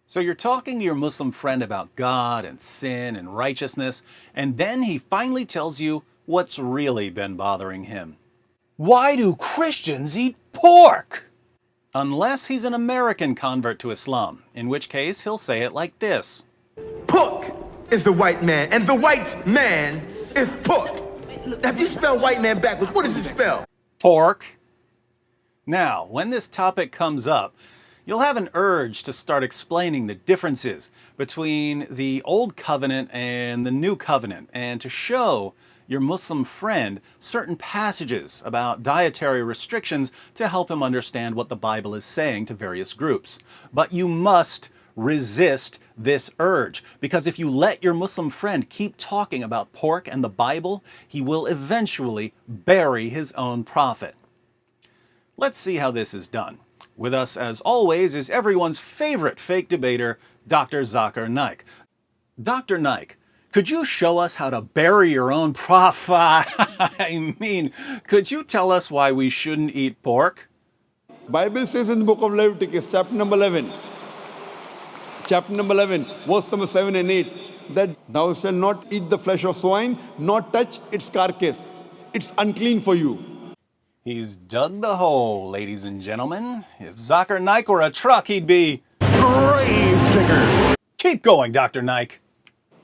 So you're talking to your Muslim friend about God and sin and righteousness, and then he finally tells you what's really been bothering him. Why do Christians eat pork? Unless he's an American convert to Islam, in which case he'll say it like this. Pork is the white man, and the white man is pork. Have you spelled white man backwards? What does it spell? Pork. Now, when this topic comes up, you'll have an urge to start explaining the differences between the Old Covenant and the New Covenant, and to show your Muslim friend certain passages about dietary restrictions to help him understand what the Bible is saying to various groups. But you must resist this urge, because if you let your Muslim friend keep talking about pork and the Bible, he will eventually bury his own prophet. Let's see how this is done. With us, as always, is everyone's favorite fake debater, Dr. Zakir Naik. Dr. Naik, could you show us how to bury your own prophet? I mean, could you tell us why we shouldn't eat pork? Bible says in the book of Leviticus, chapter number 11, verse number 7 and 8, that thou shalt not eat the flesh of swine, nor touch its carcass. It's unclean for you. He's dug the hole, ladies and gentlemen. If Zakir Naik were a truck, he'd be grave digger. Keep going, Dr. Naik.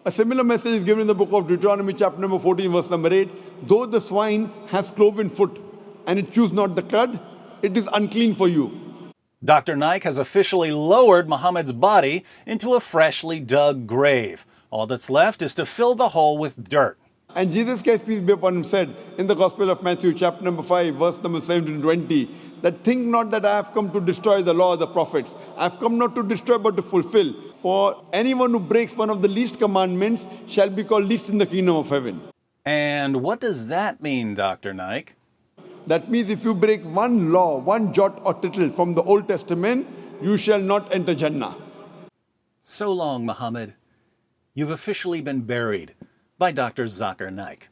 A similar message is given in the book of Deuteronomy, chapter number 14, verse number 8. Though the swine has cloven foot, and it chews not the cud, it is unclean for you. Dr. Naik has officially lowered Muhammad's body into a freshly dug grave. All that's left is to fill the hole with dirt. And Jesus Christ, peace be upon him, said in the Gospel of Matthew, chapter number 5, verse number 17 to 20, that think not that I have come to destroy the law of the prophets. I have come not to destroy, but to fulfill. For anyone who breaks one of the least commandments shall be called least in the kingdom of heaven. And what does that mean, Dr. Naik? That means if you break one law, one jot or tittle from the Old Testament, you shall not enter Jannah. So long, Muhammad. You've officially been buried by Dr. Zakir Naik.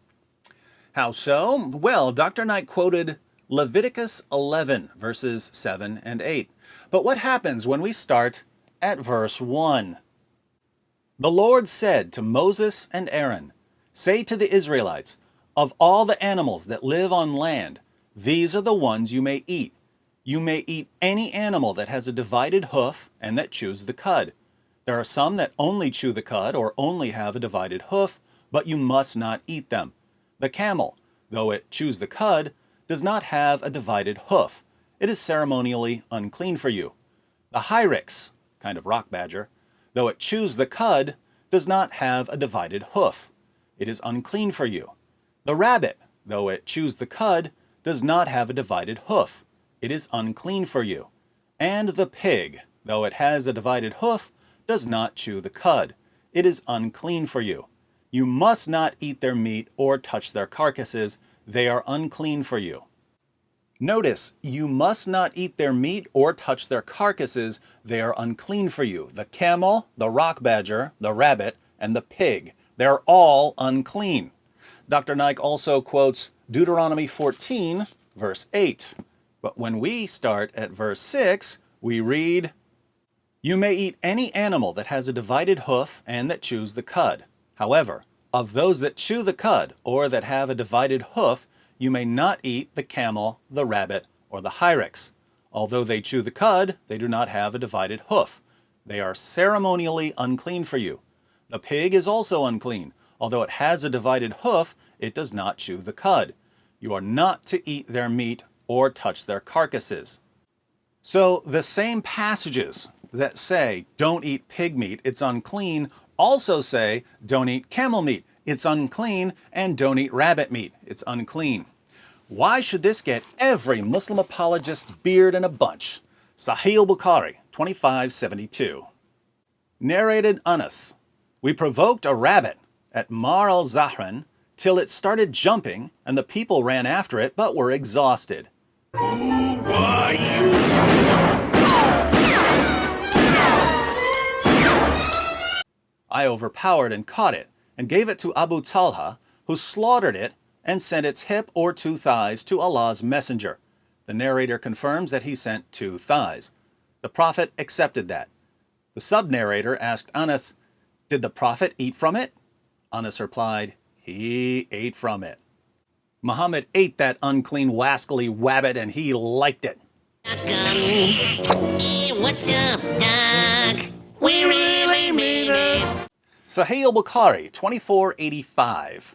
How so? Well, Dr. Naik quoted Leviticus 11, verses 7 and 8. But what happens when we start at verse 1? The Lord said to Moses and Aaron, say to the Israelites, of all the animals that live on land, these are the ones you may eat. You may eat any animal that has a divided hoof and that chews the cud. There are some that only chew the cud or only have a divided hoof, but you must not eat them. The camel, though it chews the cud, does not have a divided hoof. It is ceremonially unclean for you. The hyrax, kind of rock badger, though it chews the cud, does not have a divided hoof. It is unclean for you. The rabbit, though it chews the cud, does not have a divided hoof. It is unclean for you. And the pig, though it has a divided hoof, does not chew the cud. It is unclean for you. You must not eat their meat or touch their carcasses. They are unclean for you. Notice, you must not eat their meat or touch their carcasses. They are unclean for you. The camel, the rock badger, the rabbit, and the pig. They're all unclean. Dr. Naik also quotes Deuteronomy 14, verse 8. But when we start at verse 6, we read, you may eat any animal that has a divided hoof and that chews the cud. However, of those that chew the cud or that have a divided hoof, you may not eat the camel, the rabbit, or the hyrax. Although they chew the cud, they do not have a divided hoof. They are ceremonially unclean for you. The pig is also unclean. Although it has a divided hoof, it does not chew the cud. You are not to eat their meat or touch their carcasses. So the same passages that say, don't eat pig meat, it's unclean, also say, don't eat camel meat, it's unclean, and don't eat rabbit meat, it's unclean. Why should this get every Muslim apologist's beard in a bunch? Sahih Bukhari, 2572. Narrated Anas, we provoked a rabbit at Mar al-Zahran till it started jumping, and the people ran after it but were exhausted. I overpowered and caught it, and gave it to Abu Talha, who slaughtered it and sent its hip or 2 thighs to Allah's messenger. The narrator confirms that he sent 2 thighs. The Prophet accepted that. The sub-narrator asked Anas, "Did the Prophet eat from it?" Anas replied, "He ate from it." Muhammad ate that unclean, wascally wabbit, and he liked it. Hey, what's up, Doc? We really mean it. Sahih al-Bukhari, 2485.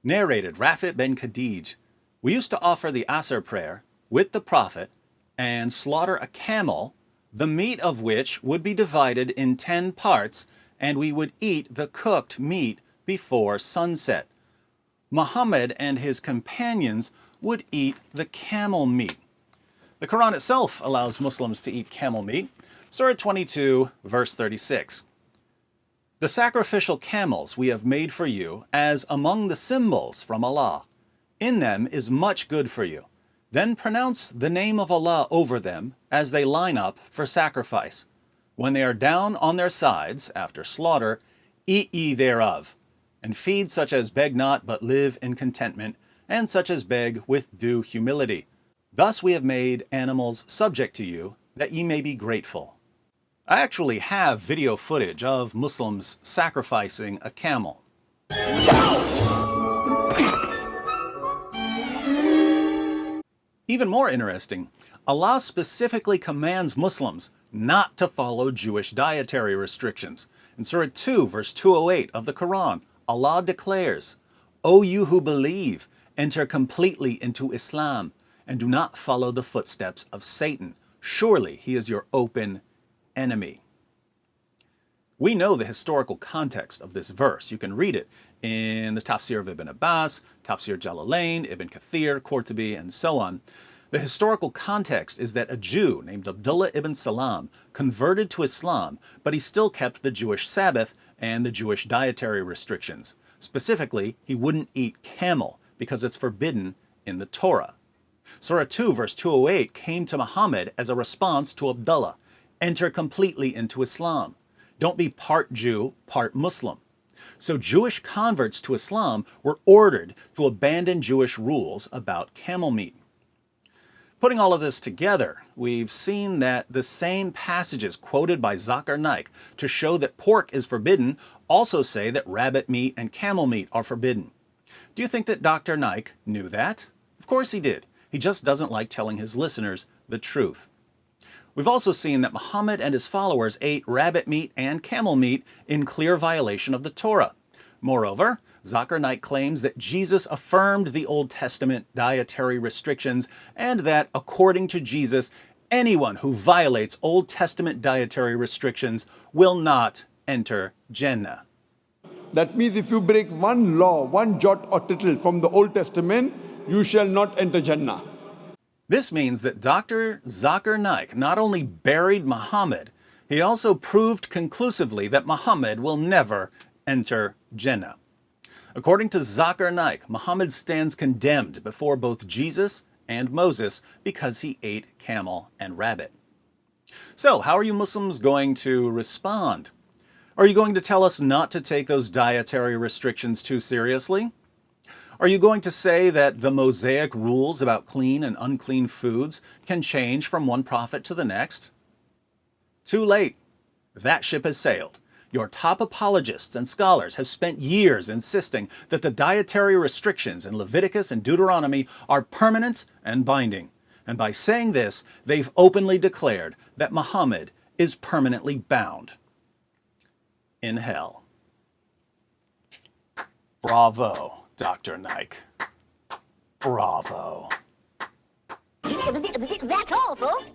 Narrated Rafit ben Khadij. We used to offer the Asr prayer with the Prophet and slaughter a camel, the meat of which would be divided in 10 parts, and we would eat the cooked meat before sunset. Muhammad and his companions would eat the camel meat. The Quran itself allows Muslims to eat camel meat. Surah 22, verse 36. The sacrificial camels we have made for you as among the symbols from Allah. In them is much good for you. Then pronounce the name of Allah over them as they line up for sacrifice. When they are down on their sides after slaughter, eat ye thereof, and feed such as beg not but live in contentment, and such as beg with due humility. Thus we have made animals subject to you, that ye may be grateful. I actually have video footage of Muslims sacrificing a camel. Even more interesting, Allah specifically commands Muslims not to follow Jewish dietary restrictions. In Surah 2, verse 208 of the Quran, Allah declares, "O you who believe, enter completely into Islam, and do not follow the footsteps of Satan. Surely he is your open enemy." We know the historical context of this verse. You can read it in the Tafsir of Ibn Abbas, Tafsir Jalalain, Ibn Kathir, Qurtubi, and so on. The historical context is that a Jew named Abdullah ibn Salam converted to Islam, but he still kept the Jewish Sabbath and the Jewish dietary restrictions. Specifically, he wouldn't eat camel because it's forbidden in the Torah. Surah 2, verse 208 came to Muhammad as a response to Abdullah. Enter completely into Islam. Don't be part Jew, part Muslim. So Jewish converts to Islam were ordered to abandon Jewish rules about camel meat. Putting all of this together, we've seen that the same passages quoted by Zakir Naik to show that pork is forbidden also say that rabbit meat and camel meat are forbidden. Do you think that Dr. Naik knew that? Of course he did. He just doesn't like telling his listeners the truth. We've also seen that Muhammad and his followers ate rabbit meat and camel meat in clear violation of the Torah. Moreover, Zakir Naik claims that Jesus affirmed the Old Testament dietary restrictions and that, according to Jesus, anyone who violates Old Testament dietary restrictions will not enter Jannah. That means if you break one law, one jot or tittle from the Old Testament, you shall not enter Jannah. This means that Dr. Zakir Naik not only buried Muhammad, he also proved conclusively that Muhammad will never enter Jannah. According to Zakir Naik, Muhammad stands condemned before both Jesus and Moses because he ate camel and rabbit. So, how are you Muslims going to respond? Are you going to tell us not to take those dietary restrictions too seriously? Are you going to say that the Mosaic rules about clean and unclean foods can change from one prophet to the next? Too late. That ship has sailed. Your top apologists and scholars have spent years insisting that the dietary restrictions in Leviticus and Deuteronomy are permanent and binding. And by saying this, they've openly declared that Muhammad is permanently bound in hell. Bravo, Dr. Naik. Bravo. That's all, folks.